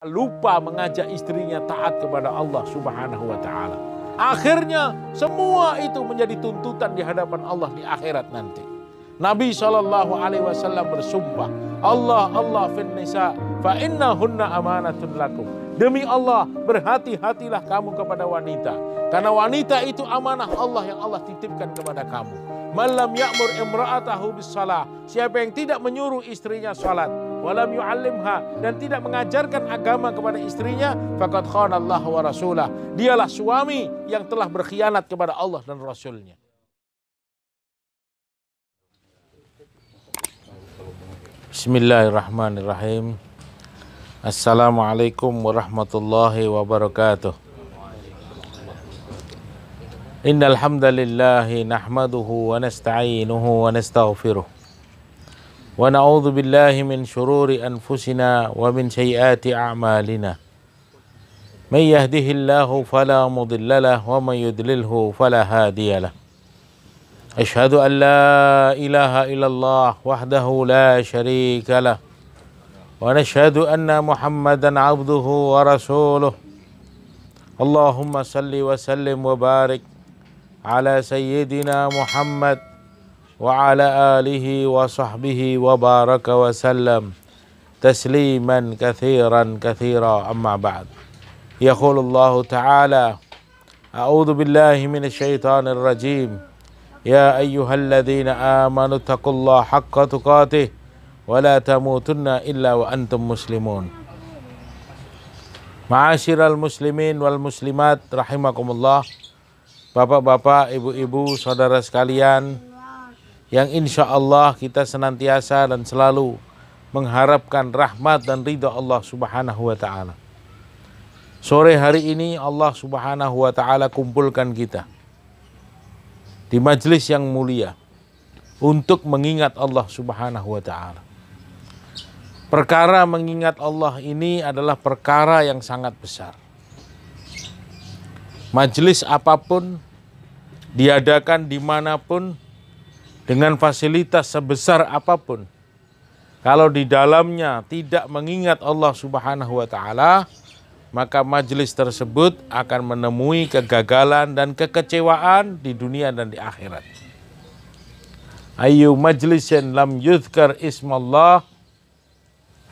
lupa mengajak istrinya taat kepada Allah Subhanahu wa taala. Akhirnya semua itu menjadi tuntutan di hadapan Allah di akhirat nanti. Nabi SAW bersumpah, Allah fin nisa fa innahunna amanatun lakum. Demi Allah, berhati-hatilah kamu kepada wanita, karena wanita itu amanah Allah yang Allah titipkan kepada kamu. Malam ya'mur imra'atahu bis salah, siapa yang tidak menyuruh istrinya salat, walam yu'allimha, dan tidak mengajarkan agama kepada istrinya, faqad khana Allah wa rasulah, dialah suami yang telah berkhianat kepada Allah dan Rasulnya. Bismillahirrahmanirrahim. Assalamualaikum warahmatullahi wabarakatuh. Innal hamdalillah nahmaduhu wa nasta'inuhu wa nastaghfiruh. Wa na'udzu billahi min shururi anfusina wa min sayyiati a'malina. May yahdihillahu fala mudilla lahu wa may yudlilhu fala hadiya lahu. Asyhadu an la ilaha illallah wahdahu la syarika lah. Wa nashhadu anna Muhammadan abduhu wa rasuluh. Allahumma salli wa sallim wa barik ala sayyidina Muhammad wa ala alihi wa sahbihi wa baraka wa sallam tasliman kathiran kathira, amma ba'd. Yaqulullahu ta'ala, a'udzu billahi minasy syaithanir rajim. Ya ayyuhalladzina amanu taqullaha haqqa tuqatih wa la tamutunna illa wa antum muslimun. Ma'asyiral muslimin wal muslimat rahimakumullah. Bapak-bapak, ibu-ibu, saudara sekalian, yang insya Allah kita senantiasa dan selalu mengharapkan rahmat dan ridha Allah Subhanahu wa ta'ala. Sore hari ini Allah Subhanahu wa ta'ala kumpulkan kita di majelis yang mulia untuk mengingat Allah Subhanahu wa ta'ala. Perkara mengingat Allah ini adalah perkara yang sangat besar. Majelis apapun diadakan dimanapun dengan fasilitas sebesar apapun, kalau di dalamnya tidak mengingat Allah Subhanahu wa ta'ala, maka majelis tersebut akan menemui kegagalan dan kekecewaan di dunia dan di akhirat. Ayyu majlisin lam yuzkar ismallah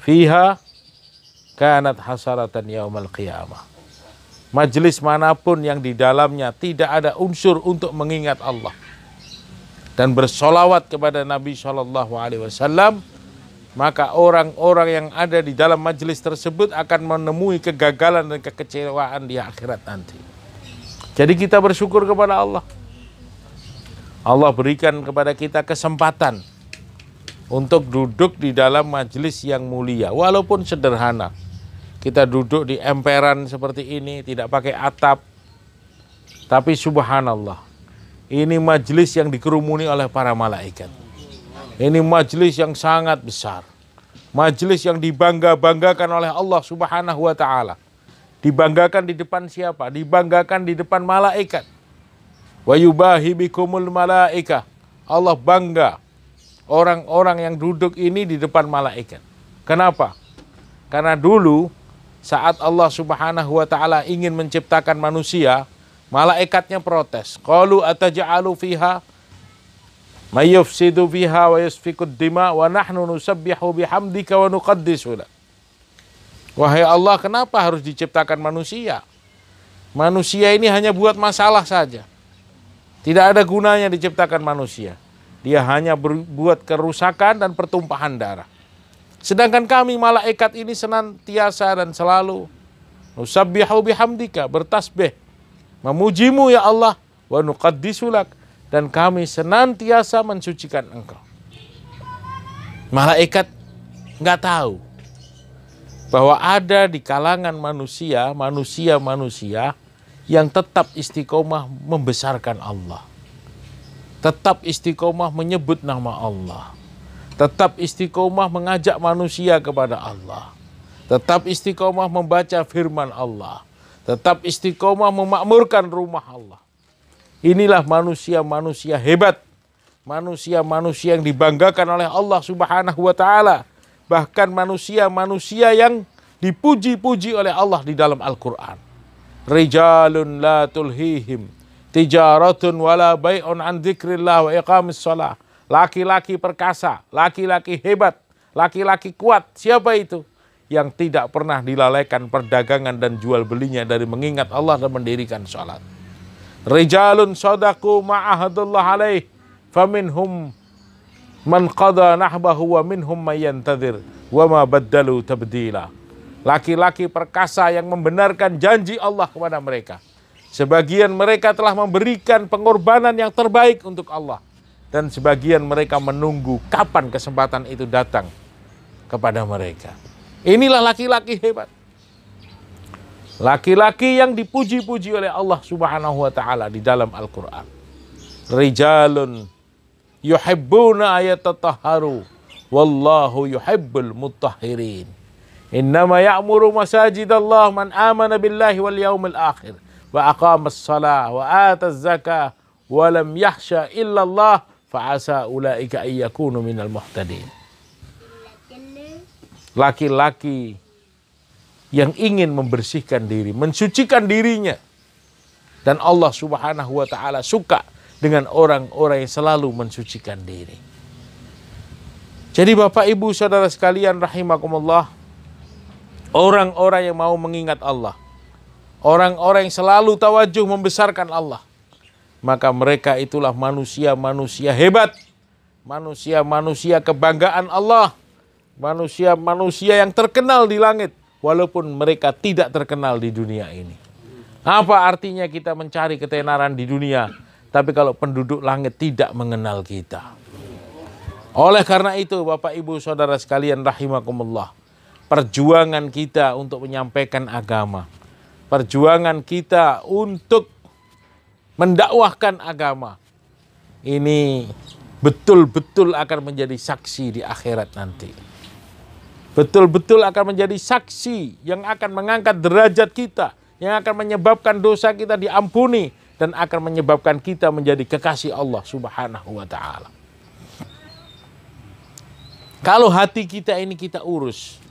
fiha kanat hasaratan yaumal qiyamah. Majelis manapun yang di dalamnya tidak ada unsur untuk mengingat Allah dan bersolawat kepada Nabi SAW, maka orang-orang yang ada di dalam majelis tersebut akan menemui kegagalan dan kekecewaan di akhirat nanti. Jadi kita bersyukur kepada Allah. Allah berikan kepada kita kesempatan untuk duduk di dalam majelis yang mulia, walaupun sederhana. Kita duduk di emperan seperti ini, tidak pakai atap. Tapi subhanallah, ini majelis yang dikerumuni oleh para malaikat. Ini majelis yang sangat besar. Majelis yang dibangga-banggakan oleh Allah Subhanahu wa ta'ala. Dibanggakan di depan siapa? Dibanggakan di depan malaikat. Wa yubahi bikumul malaikah. Allah bangga orang-orang yang duduk ini di depan malaikat. Kenapa? Karena dulu saat Allah Subhanahu wa ta'ala ingin menciptakan manusia, malaikatnya protes. Qalu ataj'alu fiha may yufsidu fiha wa yasfikud dima wa nahnu nusabbihu bihamdika wa nuqaddisu lak. Wahai Allah, kenapa harus diciptakan manusia? Manusia ini hanya buat masalah saja. Tidak ada gunanya diciptakan manusia. Dia hanya berbuat kerusakan dan pertumpahan darah. Sedangkan kami malaikat ini senantiasa dan selalu nusabbihu bihamdika, bertasbih, memujimu ya Allah, wa nuqaddisu lak, dan kami senantiasa mensucikan engkau. Malaikat nggak tahu bahwa ada di kalangan manusia yang tetap istiqomah membesarkan Allah, tetap istiqomah menyebut nama Allah, tetap istiqomah mengajak manusia kepada Allah, tetap istiqomah membaca firman Allah, tetap istiqomah memakmurkan rumah Allah. Inilah manusia-manusia hebat, manusia-manusia yang dibanggakan oleh Allah Subhanahu wa ta'ala. Bahkan manusia-manusia yang dipuji-puji oleh Allah di dalam Al-Quran. Rijalun la tulhihim tijaratun wala bai'un an dzikrillah wa iqamis shalah. Laki-laki perkasa, laki-laki hebat, laki-laki kuat. Siapa itu? Yang tidak pernah dilalaikan perdagangan dan jual belinya dari mengingat Allah dan mendirikan salat. Rijalun sadaqu ma'ahadullah alaih faminhum man qada nahbahu wa minhum may yantadhir wa ma baddalu tabdila. Laki-laki perkasa yang membenarkan janji Allah kepada mereka. Sebagian mereka telah memberikan pengorbanan yang terbaik untuk Allah. Dan sebagian mereka menunggu kapan kesempatan itu datang kepada mereka. Inilah laki-laki hebat. Laki-laki yang dipuji-puji oleh Allah Subhanahu wa ta'ala di dalam Al-Quran. Rijalun yuhibbuna ayatatahharu wallahu yuhibbul mutahhirin. Innama ya'muru masajidallah man amana billahi wal yaumil akhir wa aqamas salah wa ataz zakah wa lam yakhsha illallah fa'asa ulaika ayyakunu minal muhtadin. Laki-laki yang ingin membersihkan diri, mensucikan dirinya. Dan Allah Subhanahu wa ta'ala suka dengan orang-orang yang selalu mensucikan diri. Jadi Bapak Ibu Saudara sekalian rahimakumullah, orang-orang yang mau mengingat Allah, orang-orang yang selalu tawajuh membesarkan Allah, maka mereka itulah manusia-manusia hebat, manusia-manusia kebanggaan Allah, manusia-manusia yang terkenal di langit, walaupun mereka tidak terkenal di dunia ini. Apa artinya kita mencari ketenaran di dunia, tapi kalau penduduk langit tidak mengenal kita? Oleh karena itu, Bapak Ibu Saudara sekalian rahimakumullah, perjuangan kita untuk menyampaikan agama, perjuangan kita untuk mendakwahkan agama, ini betul-betul akan menjadi saksi di akhirat nanti. Betul-betul akan menjadi saksi yang akan mengangkat derajat kita, yang akan menyebabkan dosa kita diampuni, dan akan menyebabkan kita menjadi kekasih Allah Subhanahu wa ta'ala. Kalau hati kita ini kita urus,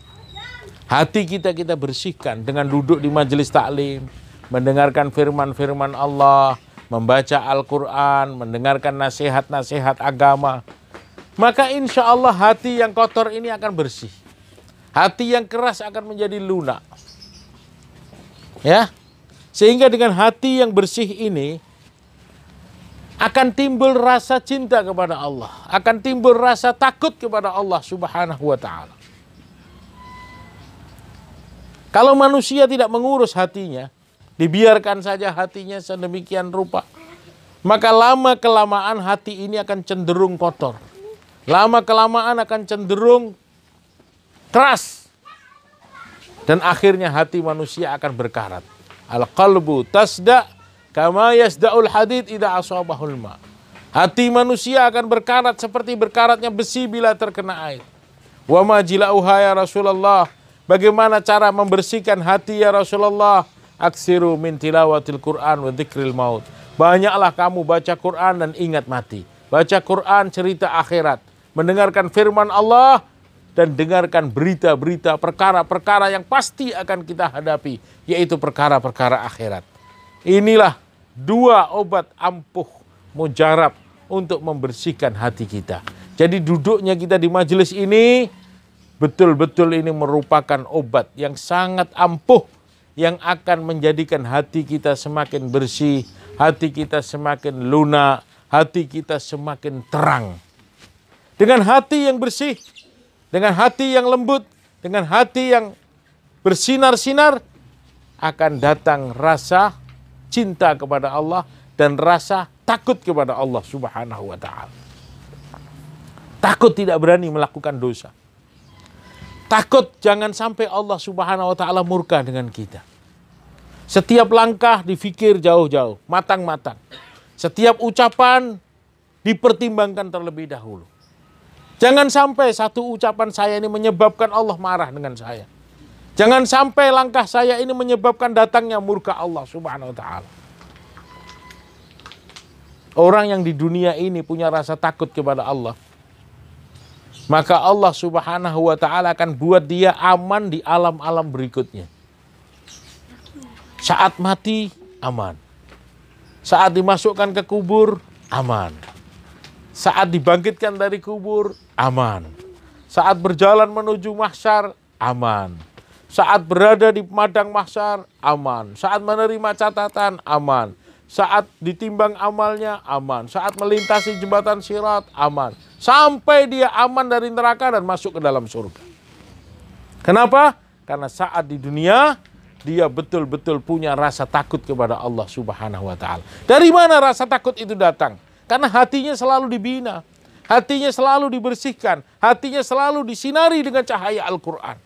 hati kita bersihkan dengan duduk di majelis taklim, mendengarkan firman-firman Allah, membaca Al-Quran, mendengarkan nasihat-nasihat agama, maka insya Allah hati yang kotor ini akan bersih. Hati yang keras akan menjadi lunak. Ya. Sehingga dengan hati yang bersih ini akan timbul rasa cinta kepada Allah, akan timbul rasa takut kepada Allah Subhanahu wa ta'ala. Kalau manusia tidak mengurus hatinya, dibiarkan saja hatinya sedemikian rupa, maka lama-kelamaan hati ini akan cenderung kotor. Lama-kelamaan akan cenderung keras. Dan akhirnya hati manusia akan berkarat. Al-qalbu tasda' kama yasda'ul hadid idza asabahul ma. Hati manusia akan berkarat seperti berkaratnya besi bila terkena air. Wa ma jila'uha ya Rasulullah. Bagaimana cara membersihkan hati ya Rasulullah? Aksiru min tilawatil Qur'an wa dzikril maut. Banyaklah kamu baca Quran dan ingat mati. Baca Quran cerita akhirat. Mendengarkan firman Allah dan dengarkan berita-berita perkara-perkara yang pasti akan kita hadapi, yaitu perkara-perkara akhirat. Inilah dua obat ampuh mujarab untuk membersihkan hati kita. Jadi duduknya kita di majelis ini betul-betul ini merupakan obat yang sangat ampuh yang akan menjadikan hati kita semakin bersih, hati kita semakin lunak, hati kita semakin terang. Dengan hati yang bersih, dengan hati yang lembut, dengan hati yang bersinar-sinar, akan datang rasa cinta kepada Allah dan rasa takut kepada Allah Subhanahu wa ta'ala. Takut tidak berani melakukan dosa. Takut jangan sampai Allah Subhanahu wa ta'ala murka dengan kita. Setiap langkah difikir jauh-jauh, matang-matang. Setiap ucapan dipertimbangkan terlebih dahulu. Jangan sampai satu ucapan saya ini menyebabkan Allah marah dengan saya. Jangan sampai langkah saya ini menyebabkan datangnya murka Allah Subhanahu wa ta'ala. Orang yang di dunia ini punya rasa takut kepada Allah, maka Allah Subhanahu wa ta'ala akan buat dia aman di alam-alam berikutnya. Saat mati, aman. Saat dimasukkan ke kubur, aman. Saat dibangkitkan dari kubur, aman. Saat berjalan menuju mahsyar, aman. Saat berada di padang mahsyar, aman. Saat menerima catatan, aman. Saat ditimbang amalnya, aman. Saat melintasi jembatan sirat, aman. Sampai dia aman dari neraka dan masuk ke dalam surga. Kenapa? Karena saat di dunia, dia betul-betul punya rasa takut kepada Allah Subhanahu wa ta'ala. Dari mana rasa takut itu datang? Karena hatinya selalu dibina, hatinya selalu dibersihkan, hatinya selalu disinari dengan cahaya Al-Quran.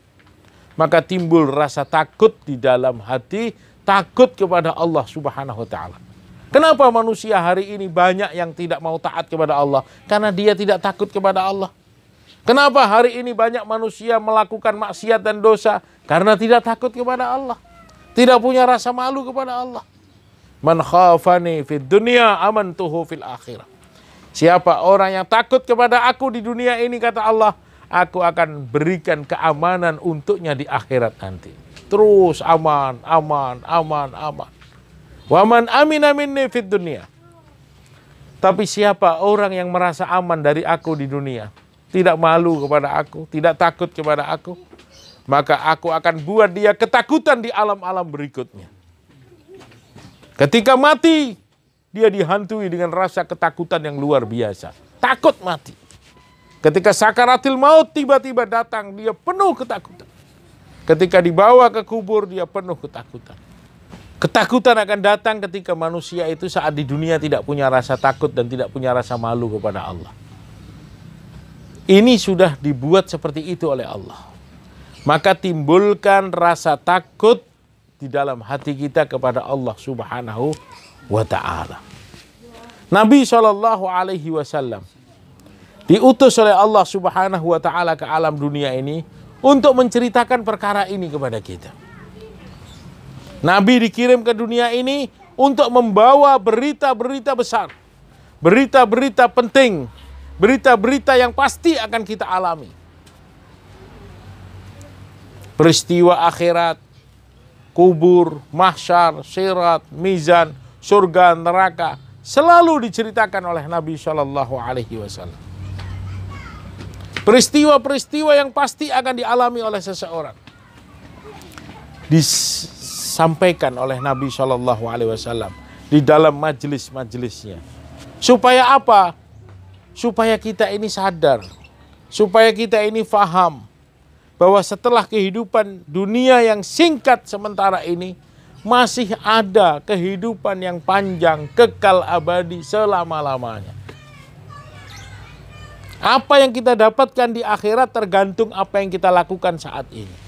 Maka timbul rasa takut di dalam hati, takut kepada Allah Subhanahu wa ta'ala. Kenapa manusia hari ini banyak yang tidak mau taat kepada Allah? Karena dia tidak takut kepada Allah. Kenapa hari ini banyak manusia melakukan maksiat dan dosa? Karena tidak takut kepada Allah. Tidak punya rasa malu kepada Allah. Man khafani fid dunya amantuhu fil akhirah. Siapa orang yang takut kepada aku di dunia ini, kata Allah, aku akan berikan keamanan untuknya di akhirat nanti. Terus aman, aman, aman, aman. Wa man amina minni fid dunya. Tapi siapa orang yang merasa aman dari aku di dunia, tidak malu kepada aku, tidak takut kepada aku, maka aku akan buat dia ketakutan di alam-alam berikutnya. Ketika mati, dia dihantui dengan rasa ketakutan yang luar biasa. Takut mati. Ketika sakaratil maut tiba-tiba datang, dia penuh ketakutan. Ketika dibawa ke kubur, dia penuh ketakutan. Ketakutan akan datang ketika manusia itu saat di dunia tidak punya rasa takut dan tidak punya rasa malu kepada Allah. Ini sudah dibuat seperti itu oleh Allah. Maka timbulkan rasa takut di dalam hati kita kepada Allah Subhanahu wa ta'ala. Nabi SAW diutus oleh Allah Subhanahu wa ta'ala ke alam dunia ini untuk menceritakan perkara ini kepada kita. Nabi dikirim ke dunia ini untuk membawa berita-berita besar, berita-berita penting, berita-berita yang pasti akan kita alami. Peristiwa akhirat, kubur, mahsyar, sirat, mizan, surga, neraka, selalu diceritakan oleh Nabi SAW. Peristiwa-peristiwa yang pasti akan dialami oleh seseorang disampaikan oleh Nabi SAW di dalam majelis-majelisnya. Supaya apa? Supaya kita ini sadar, supaya kita ini faham bahwa setelah kehidupan dunia yang singkat sementara ini, masih ada kehidupan yang panjang, kekal abadi selama-lamanya. Apa yang kita dapatkan di akhirat tergantung apa yang kita lakukan saat ini.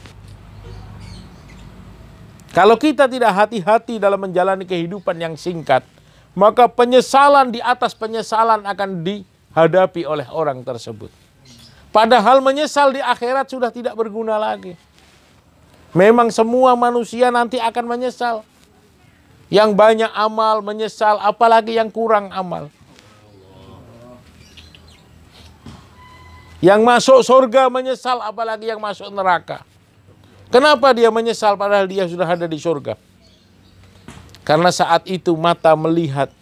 Kalau kita tidak hati-hati dalam menjalani kehidupan yang singkat, maka penyesalan di atas penyesalan akan dihadapi oleh orang tersebut. Padahal menyesal di akhirat sudah tidak berguna lagi. Memang semua manusia nanti akan menyesal. Yang banyak amal menyesal, apalagi yang kurang amal. Yang masuk surga menyesal, apalagi yang masuk neraka. Kenapa dia menyesal padahal dia sudah ada di surga? Karena saat itu mata melihat,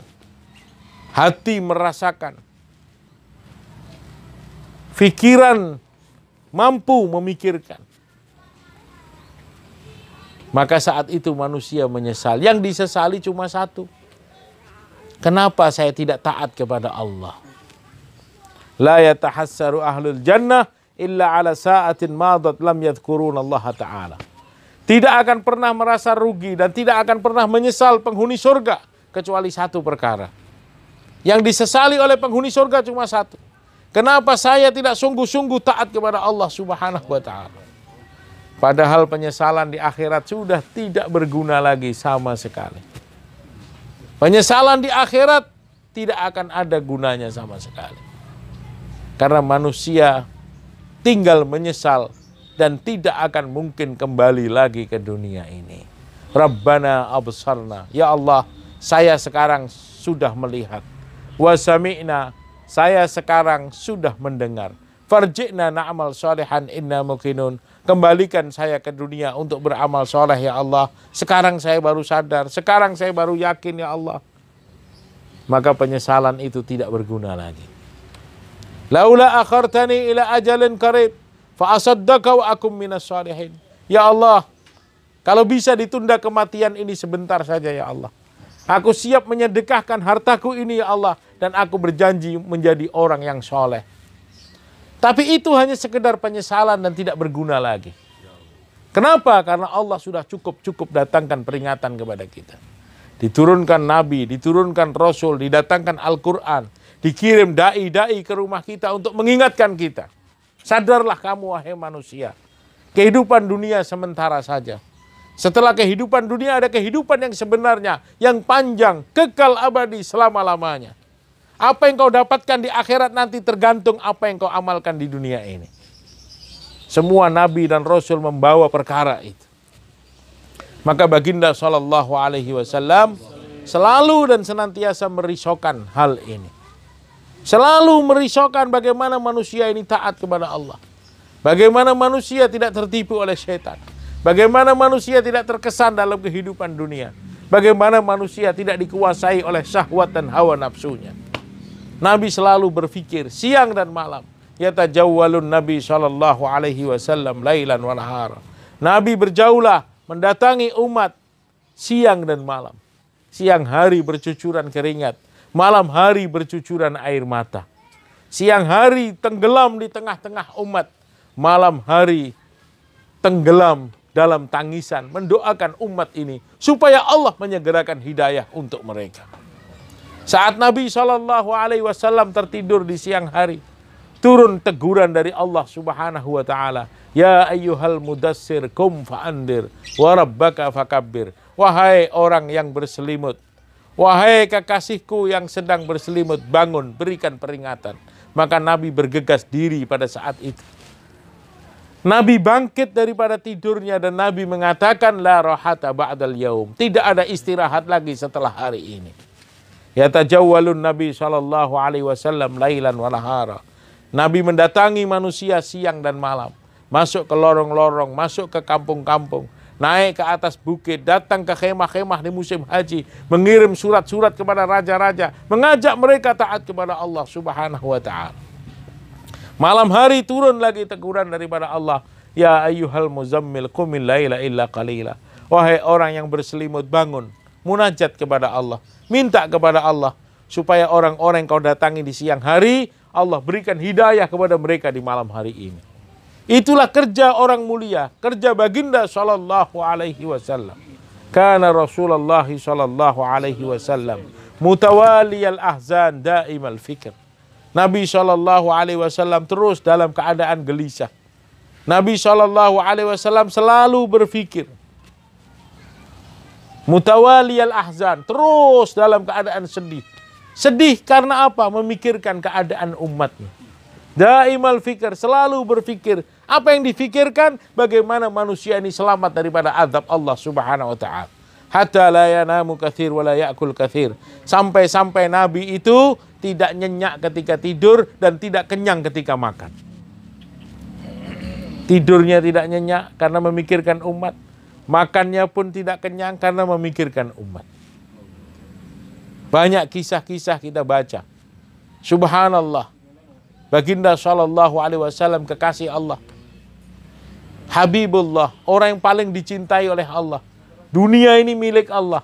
hati merasakan, pikiran mampu memikirkan. Maka saat itu manusia menyesal. Yang disesali cuma satu. Kenapa saya tidak taat kepada Allah? La yatahassaru ahlul jannah illa ala sa'atin madat lam yadhkurun Allah Ta'ala. Tidak akan pernah merasa rugi dan tidak akan pernah menyesal penghuni surga kecuali satu perkara. Yang disesali oleh penghuni surga cuma satu. Kenapa saya tidak sungguh-sungguh taat kepada Allah Subhanahu wa ta'ala? Padahal penyesalan di akhirat sudah tidak berguna lagi sama sekali. Penyesalan di akhirat tidak akan ada gunanya sama sekali. Karena manusia tinggal menyesal dan tidak akan mungkin kembali lagi ke dunia ini. Rabbana absarna. Ya Allah, saya sekarang sudah melihat. Wa sami'na. Saya sekarang sudah mendengar. Farji'na na'mal sholihan inna muqinun. Kembalikan saya ke dunia untuk beramal soleh ya Allah. Sekarang saya baru sadar, sekarang saya baru yakin ya Allah. Maka penyesalan itu tidak berguna lagi. Laula akhartani ila ajalin qarib fa asaddaka wa akum minas sholihin. Ya Allah, kalau bisa ditunda kematian ini sebentar saja ya Allah. Aku siap menyedekahkan hartaku ini ya Allah. Dan aku berjanji menjadi orang yang soleh. Tapi itu hanya sekedar penyesalan dan tidak berguna lagi. Kenapa? Karena Allah sudah cukup datangkan peringatan kepada kita. Diturunkan Nabi, diturunkan Rasul, didatangkan Al-Quran. Dikirim da'i-da'i ke rumah kita untuk mengingatkan kita. Sadarlah kamu wahai manusia. Kehidupan dunia sementara saja. Setelah kehidupan dunia ada kehidupan yang sebenarnya. Yang panjang, kekal abadi selama-lamanya. Apa yang kau dapatkan di akhirat nanti tergantung apa yang kau amalkan di dunia ini. Semua Nabi dan Rasul membawa perkara itu. Maka baginda sallallahu alaihi wasallam selalu dan senantiasa merisaukan hal ini. Selalu merisaukan bagaimana manusia ini taat kepada Allah. Bagaimana manusia tidak tertipu oleh syaitan. Bagaimana manusia tidak terkesan dalam kehidupan dunia. Bagaimana manusia tidak dikuasai oleh syahwat dan hawa nafsunya. Nabi selalu berfikir siang dan malam. Yatajawwalun Nabi sallallahu alaihi wasallam lailan wa nahar. Nabi berjaulah mendatangi umat siang dan malam. Siang hari bercucuran keringat, malam hari bercucuran air mata. Siang hari tenggelam di tengah-tengah umat, malam hari tenggelam dalam tangisan mendoakan umat ini supaya Allah menyegerakan hidayah untuk mereka. Saat Nabi SAW tertidur di siang hari, turun teguran dari Allah Subhanahu wa Ta'ala. Ya ayyuhal mudassir kum fa'andir wa rabbaka fakabbir. Wahai orang yang berselimut, wahai kekasihku yang sedang berselimut, bangun, berikan peringatan. Maka Nabi bergegas diri pada saat itu. Nabi bangkit daripada tidurnya dan Nabi mengatakan la rahata ba'dal yaum. Tidak ada istirahat lagi setelah hari ini. Yatajawwalun Nabi sallallahu alaihi wasallam lailan wa nahara. Nabi mendatangi manusia siang dan malam, masuk ke lorong-lorong, masuk ke kampung-kampung, naik ke atas bukit, datang ke khemah-khemah di musim haji, mengirim surat-surat kepada raja-raja, mengajak mereka taat kepada Allah Subhanahu wa Ta'ala. Malam hari turun lagi teguran daripada Allah, ya ayyuhal muzammil qumil laila illa qalila. Wahai orang yang berselimut, bangun, munajat kepada Allah, minta kepada Allah supaya orang-orang yang kau datangi di siang hari Allah berikan hidayah kepada mereka di malam hari ini. Itulah kerja orang mulia, kerja baginda sallallahu alaihi wasallam. Kana Rasulullah sallallahu alaihi wasallam mutawaliyal ahzan daimal fikr. Nabi sallallahu alaihi wasallam terus dalam keadaan gelisah. Nabi sallallahu alaihi wasallam selalu berfikir. Mutawaliyal ahzan, terus dalam keadaan sedih. Sedih karena apa? Memikirkan keadaan umatnya. Daimal fikir, selalu berfikir. Apa yang difikirkan? Bagaimana manusia ini selamat daripada azab Allah Subhanahu wa Ta'ala. Hatta la yanamu katsir wa la ya'kul katsir. Sampai-sampai Nabi itu tidak nyenyak ketika tidur dan tidak kenyang ketika makan. Tidurnya tidak nyenyak karena memikirkan umat. Makannya pun tidak kenyang karena memikirkan umat. Banyak kisah-kisah kita baca. Subhanallah. Baginda sallallahu alaihi wasallam kekasih Allah. Habibullah, orang yang paling dicintai oleh Allah. Dunia ini milik Allah.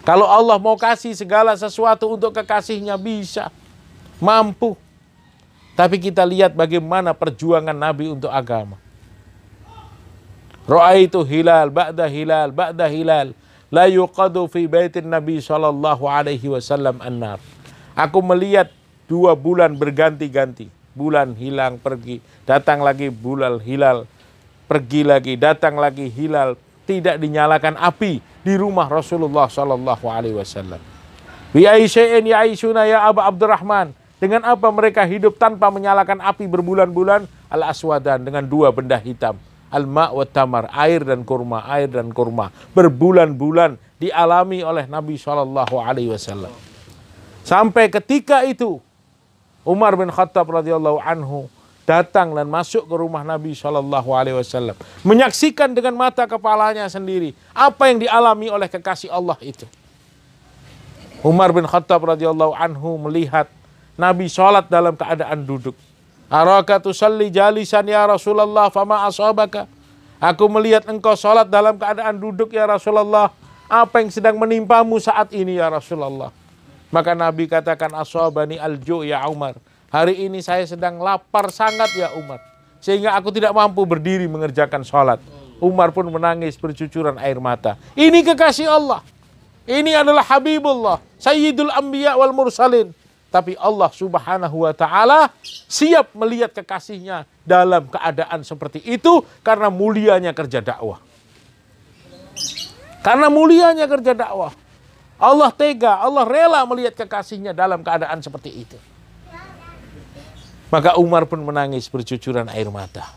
Kalau Allah mau kasih segala sesuatu untuk kekasihnya bisa. Mampu. Tapi kita lihat bagaimana perjuangan Nabi untuk agama. Ra'aitu hilal ba'da hilal ba'da hilal la yuqadu fi baitin Nabi sallallahu alaihi wasallam an-nar. Aku melihat 2 bulan berganti-ganti. Bulan hilang pergi, datang lagi bulan hilal, pergi lagi, datang lagi hilal, tidak dinyalakan api di rumah Rasulullah sallallahu alaihi wasallam. Bi aisya'in ya'ishuna ya Aba Abdurrahman. Dengan apa mereka hidup tanpa menyalakan api berbulan-bulan? Al-aswadan, dengan 2 benda hitam. Al-ma' wa tamar, air dan kurma, air dan kurma. Berbulan-bulan dialami oleh Nabi sallallahu alaihi wasallam. Sampai ketika itu Umar bin Khattab radhiyallahu anhu datang dan masuk ke rumah Nabi SAW, menyaksikan dengan mata kepalanya sendiri apa yang dialami oleh kekasih Allah itu. Umar bin Khattab radhiyallahu anhu melihat Nabi sholat dalam keadaan duduk. Araka tusalli jalisan ya Rasulullah fama asabaka. Aku melihat engkau sholat dalam keadaan duduk ya Rasulullah. Apa yang sedang menimpamu saat ini ya Rasulullah? Maka Nabi katakan, asabani al-ju' ya Umar. Hari ini saya sedang lapar sangat ya Umar, sehingga aku tidak mampu berdiri mengerjakan sholat. Umar pun menangis bercucuran air mata. Ini kekasih Allah. Ini adalah Habibullah, Sayyidul Anbiya wal Mursalin. Tapi Allah Subhanahu wa ta'ala siap melihat kekasihnya dalam keadaan seperti itu karena mulianya kerja dakwah. Karena mulianya kerja dakwah. Allah tega, Allah rela melihat kekasihnya dalam keadaan seperti itu. Maka Umar pun menangis bercucuran air mata.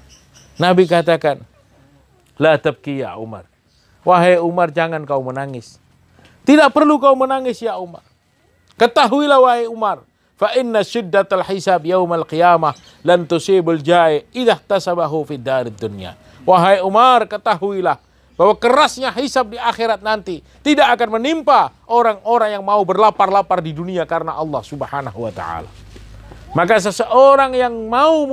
Nabi katakan, la tabki ya Umar. Wahai Umar, jangan kau menangis. Tidak perlu kau menangis ya Umar. Ketahuilah wahai Umar, fa inna syiddatal hisab yaumal qiyamah lan tusibul ja'i idza tasabahu fid darid dunya. Wahai Umar, ketahuilah bahwa kerasnya hisab di akhirat nanti tidak akan menimpa orang-orang yang mau berlapar-lapar di dunia karena Allah Subhanahu wa ta'ala. Maka seseorang yang mau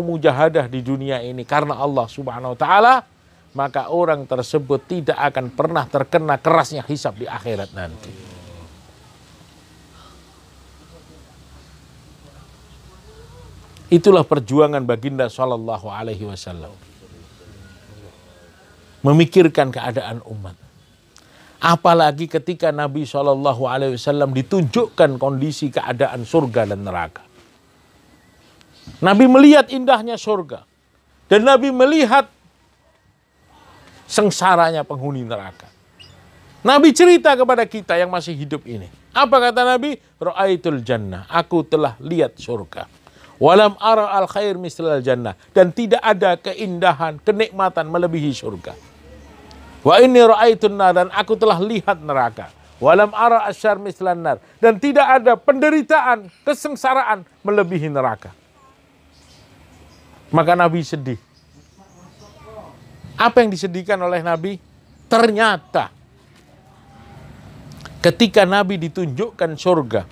mujahadah di dunia ini karena Allah Subhanahu wa ta'ala, maka orang tersebut tidak akan pernah terkena kerasnya hisab di akhirat nanti. Itulah perjuangan baginda sallallahu alaihi wasallam. Memikirkan keadaan umat. Apalagi ketika Nabi sallallahu alaihi wasallam ditunjukkan kondisi keadaan surga dan neraka. Nabi melihat indahnya surga. Dan Nabi melihat sengsaranya penghuni neraka. Nabi cerita kepada kita yang masih hidup ini. Apa kata Nabi? Ra'aitul jannah. Aku telah lihat surga. Walam ara al khair mislal jannah. Dan tidak ada keindahan, kenikmatan melebihi surga. Wa inni ra'aitun nar. Dan aku telah lihat neraka. Walam ara asyar mislan nar. Dan tidak ada penderitaan, kesengsaraan melebihi neraka. Maka Nabi sedih. Apa yang disedihkan oleh Nabi? Ternyata ketika Nabi ditunjukkan surga,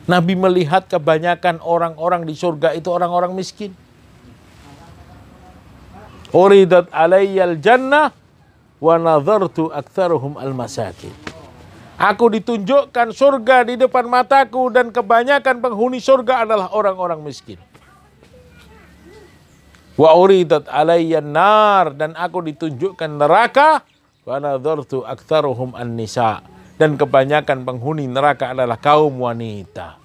Nabi melihat kebanyakan orang-orang di surga itu orang-orang miskin. Uridat alayyal jannah wa nadhartu aktsaruhum al-masakin. Aku ditunjukkan surga di depan mataku dan kebanyakan penghuni surga adalah orang-orang miskin. Wa uridat alayyan nar, dan aku ditunjukkan neraka, wa nadhartu aktsaruhum an-nisa, dan kebanyakan penghuni neraka adalah kaum wanita.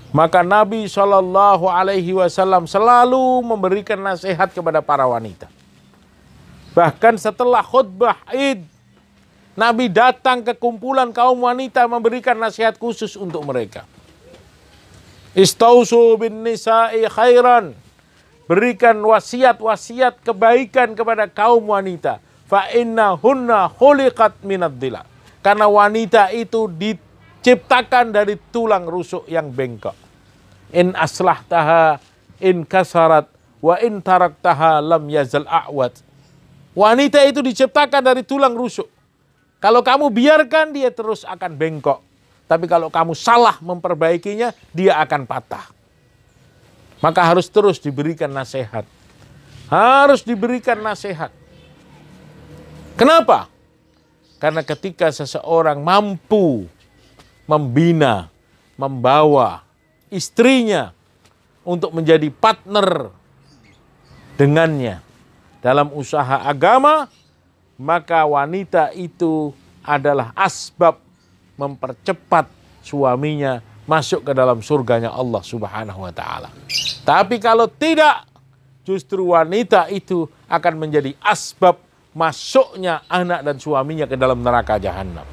Maka Nabi Shallallahu Alaihi Wasallam selalu memberikan nasihat kepada para wanita. Bahkan setelah khutbah Id, Nabi datang ke kumpulan kaum wanita memberikan nasihat khusus untuk mereka. Istausu bin nisa'i khairan. Berikan wasiat-wasiat kebaikan kepada kaum wanita. Fa innahunna khuliqat minad dhila. Karena wanita itu diciptakan dari tulang rusuk yang bengkok. In aslahtaha in kasarat wa in taraktaha lam yazal a'wad. Wanita itu diciptakan dari tulang rusuk. Kalau kamu biarkan, dia terus akan bengkok. Tapi kalau kamu salah memperbaikinya, dia akan patah. Maka harus terus diberikan nasihat. Harus diberikan nasihat. Kenapa? Karena ketika seseorang mampu membina, membawa istrinya untuk menjadi partner dengannya dalam usaha agama, maka wanita itu adalah asbab mempercepat suaminya masuk ke dalam surganya Allah Subhanahu wa ta'ala. Tapi kalau tidak, justru wanita itu akan menjadi asbab masuknya anak dan suaminya ke dalam neraka jahanam.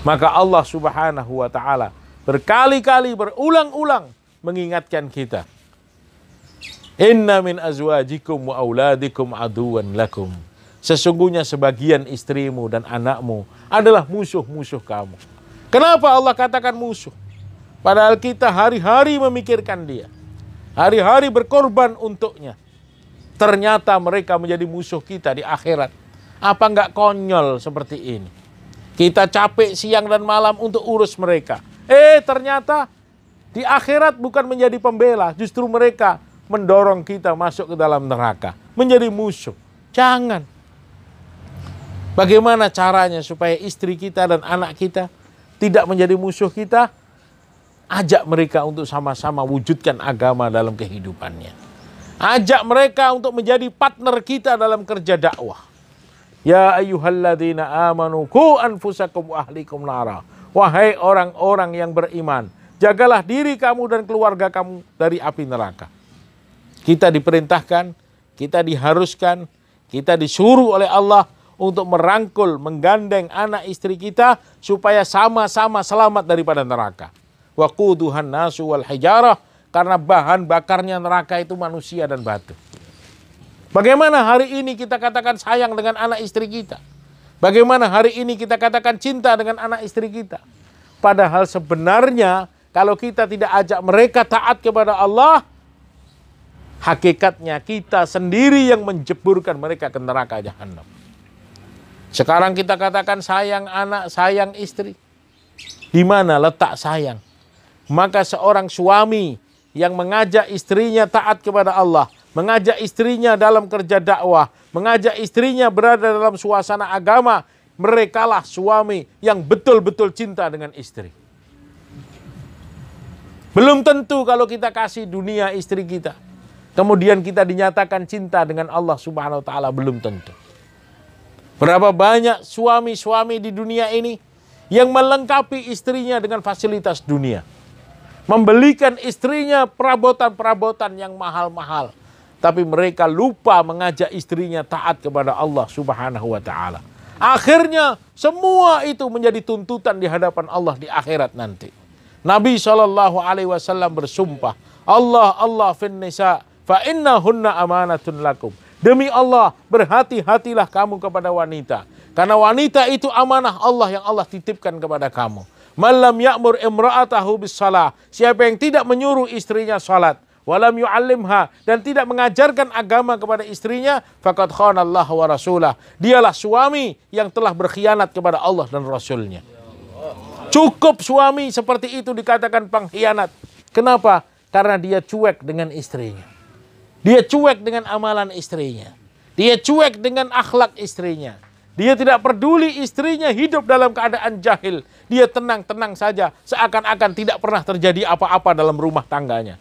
Maka Allah Subhanahu wa ta'ala berkali-kali berulang-ulang mengingatkan kita. Inna min azwajikum wa auladikum aduwan lakum Sesungguhnya sebagian istrimu dan anakmu adalah musuh-musuh kamu. Kenapa Allah katakan musuh? Padahal kita hari-hari memikirkan dia. Hari-hari berkorban untuknya. Ternyata mereka menjadi musuh kita di akhirat. Apa enggak konyol seperti ini? Kita capek siang dan malam untuk urus mereka. Ternyata di akhirat bukan menjadi pembela. Justru mereka mendorong kita masuk ke dalam neraka. Menjadi musuh. Jangan. Bagaimana caranya supaya istri kita dan anak kita tidak menjadi musuh kita? Ajak mereka untuk sama-sama wujudkan agama dalam kehidupannya. Ajak mereka untuk menjadi partner kita dalam kerja dakwah. Ya ayyuhalladzina amanu qu anfusakum wa ahlikum nara. Wahai orang-orang yang beriman, jagalah diri kamu dan keluarga kamu dari api neraka. Kita diperintahkan, kita diharuskan, kita disuruh oleh Allah untuk merangkul, menggandeng anak istri kita supaya sama-sama selamat daripada neraka. Waquduhan nasu wal hijarah, karena bahan bakarnya neraka itu manusia dan batu. Bagaimana hari ini kita katakan sayang dengan anak istri kita? Bagaimana hari ini kita katakan cinta dengan anak istri kita? Padahal sebenarnya kalau kita tidak ajak mereka taat kepada Allah, hakikatnya kita sendiri yang menjeburkan mereka ke neraka jahanam. Sekarang kita katakan sayang anak, sayang istri. Di mana letak sayang? Maka seorang suami yang mengajak istrinya taat kepada Allah, mengajak istrinya dalam kerja dakwah, mengajak istrinya berada dalam suasana agama, merekalah suami yang betul-betul cinta dengan istri. Belum tentu kalau kita kasih dunia istri kita, kemudian kita dinyatakan cinta dengan Allah Subhanahu wa taala, belum tentu. Berapa banyak suami-suami di dunia ini yang melengkapi istrinya dengan fasilitas dunia. Membelikan istrinya perabotan-perabotan yang mahal-mahal. Tapi mereka lupa mengajak istrinya taat kepada Allah Subhanahu wa ta'ala. Akhirnya semua itu menjadi tuntutan di hadapan Allah di akhirat nanti. Nabi SAW bersumpah, Allah fin nisa fa innahunna amanatun lakum. Demi Allah, berhati-hatilah kamu kepada wanita. Karena wanita itu amanah Allah yang Allah titipkan kepada kamu. Malam ya'mur imra'atahu bis salah. Siapa yang tidak menyuruh istrinya salat, walam yu'allimha, dan tidak mengajarkan agama kepada istrinya, faqad khanallaha wa rasulah. Dialah suami yang telah berkhianat kepada Allah dan Rasulnya. Cukup suami seperti itu dikatakan pengkhianat. Kenapa? Karena dia cuek dengan istrinya. Dia cuek dengan amalan istrinya. Dia cuek dengan akhlak istrinya. Dia tidak peduli istrinya hidup dalam keadaan jahil. Dia tenang-tenang saja, seakan-akan tidak pernah terjadi apa-apa dalam rumah tangganya.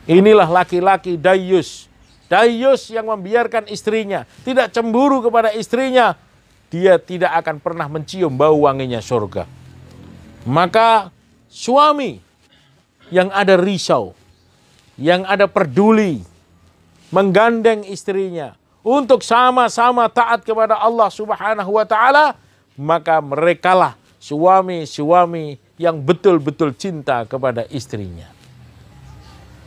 Inilah laki-laki dayus. Dayus yang membiarkan istrinya, tidak cemburu kepada istrinya. Dia tidak akan pernah mencium bau wanginya surga. Maka suami yang ada risau, yang ada peduli, menggandeng istrinya untuk sama-sama taat kepada Allah Subhanahu wa ta'ala, maka merekalah suami-suami yang betul-betul cinta kepada istrinya.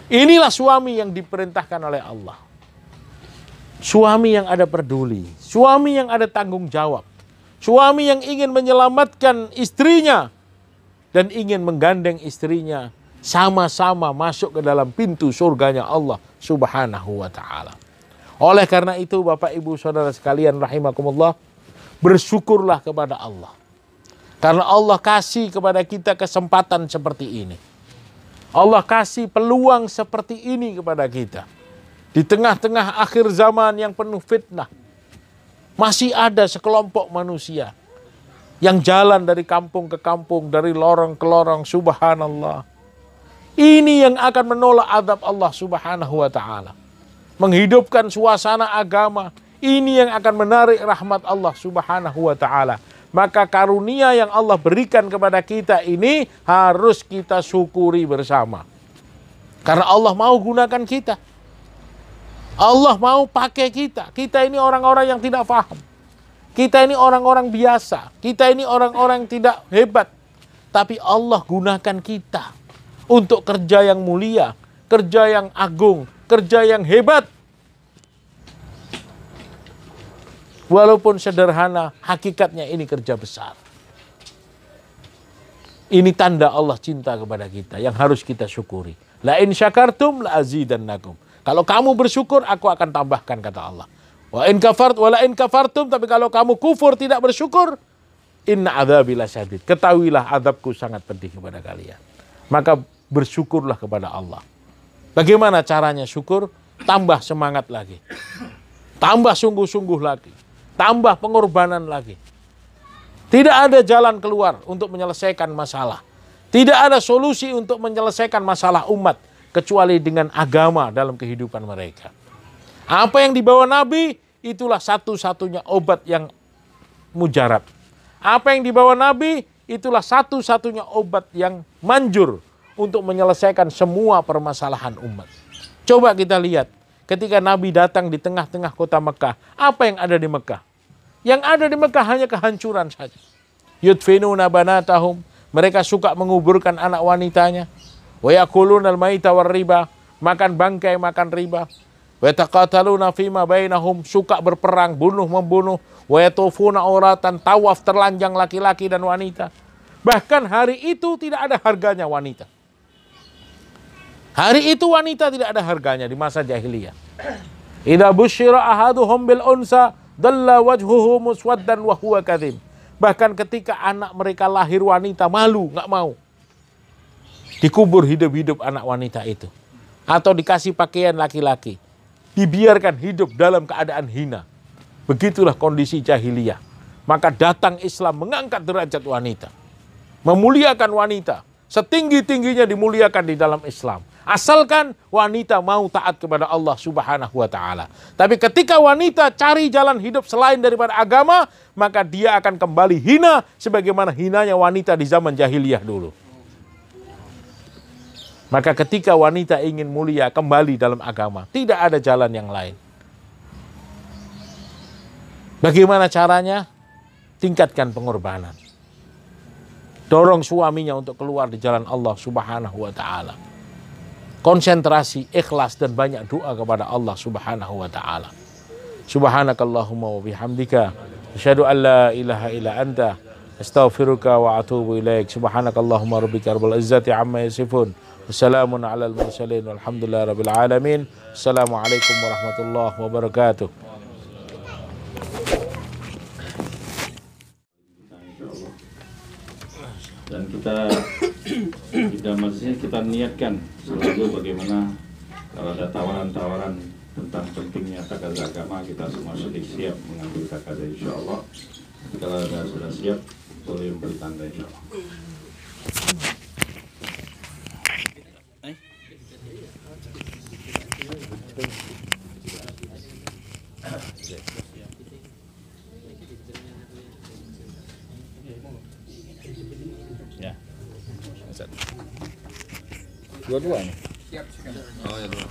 Inilah suami yang diperintahkan oleh Allah. Suami yang ada peduli, suami yang ada tanggung jawab, suami yang ingin menyelamatkan istrinya dan ingin menggandeng istrinya sama-sama masuk ke dalam pintu surganya Allah Subhanahu wa ta'ala. Oleh karena itu Bapak Ibu Saudara sekalian rahimakumullah, bersyukurlah kepada Allah. Karena Allah kasih kepada kita kesempatan seperti ini. Allah kasih peluang seperti ini kepada kita. Di tengah-tengah akhir zaman yang penuh fitnah, masih ada sekelompok manusia yang jalan dari kampung ke kampung, dari lorong ke lorong, subhanallah. Ini yang akan menolak azab Allah Subhanahu wa ta'ala. Menghidupkan suasana agama. Ini yang akan menarik rahmat Allah Subhanahu wa ta'ala. Maka karunia yang Allah berikan kepada kita ini harus kita syukuri bersama. Karena Allah mau gunakan kita. Allah mau pakai kita. Kita ini orang-orang yang tidak paham. Kita ini orang-orang biasa. Kita ini orang-orang yang tidak hebat. Tapi Allah gunakan kita untuk kerja yang mulia, kerja yang agung, kerja yang hebat. Walaupun sederhana, hakikatnya ini kerja besar. Ini tanda Allah cinta kepada kita yang harus kita syukuri. La in syakartum la azidannakum. Kalau kamu bersyukur, aku akan tambahkan, kata Allah. Wa in kafartum, tapi kalau kamu kufur tidak bersyukur, inna adzabi lasyadid. Ketahuilah azabku sangat pedih kepada kalian. Maka bersyukurlah kepada Allah. Bagaimana caranya syukur? Tambah semangat lagi. Tambah sungguh-sungguh lagi. Tambah pengorbanan lagi. Tidak ada jalan keluar untuk menyelesaikan masalah. Tidak ada solusi untuk menyelesaikan masalah umat kecuali dengan agama dalam kehidupan mereka. Apa yang dibawa Nabi, itulah satu-satunya obat yang mujarab. Apa yang dibawa Nabi, itulah satu-satunya obat yang manjur untuk menyelesaikan semua permasalahan umat. Coba kita lihat, ketika Nabi datang di tengah-tengah kota Mekah, apa yang ada di Mekah? Yang ada di Mekah hanya kehancuran saja. Yudfinuna banatahum, mereka suka menguburkan anak wanitanya. Wa yakulunal maita war riba, makan bangkai, makan riba. Wa taqataluna fima bainahum, suka berperang, bunuh-membunuh. Wa yatufuna auratan, tawaf terlanjang laki-laki dan wanita. Bahkan hari itu tidak ada harganya wanita. Hari itu wanita tidak ada harganya di masa jahiliyah. Idza busyira ahaduhum bil unsa dalla wajhuhu muswaddan wa huwa kadzib. Bahkan ketika anak mereka lahir wanita, malu, nggak mau. Dikubur hidup-hidup anak wanita itu. Atau dikasih pakaian laki-laki. Dibiarkan hidup dalam keadaan hina. Begitulah kondisi jahiliyah. Maka datang Islam mengangkat derajat wanita. Memuliakan wanita. Setinggi-tingginya dimuliakan di dalam Islam. Asalkan wanita mau taat kepada Allah Subhanahu wa ta'ala. Tapi ketika wanita cari jalan hidup selain daripada agama, maka dia akan kembali hina sebagaimana hinanya wanita di zaman jahiliyah dulu. Maka ketika wanita ingin mulia kembali dalam agama, tidak ada jalan yang lain. Bagaimana caranya? Tingkatkan pengorbanan. Dorong suaminya untuk keluar di jalan Allah Subhanahu wa ta'ala. Konsentrasi, ikhlas dan banyak doa kepada Allah Subhanahu wa ta'ala. Subhanakallahumma wa bihamdika asyhadu an la ilaha illa anta astaghfiruka wa atubu ilaik. Subhanakallahumma rabbika rabbil izzati amma yasifun. Wassalamun alal mursalin walhamdulillahi rabbil alamin. Assalamualaikum warahmatullahi wabarakatuh. Dan kita masih kita niatkan selalu bagaimana kalau ada tawaran-tawaran tentang pentingnya takaza agama, kita semua sudah siap mengambil takaza insyaallah. Kalau sudah siap, boleh memberi tanda insyaallah. Ya. Dua-duanya. Siap. Oh ya, dua.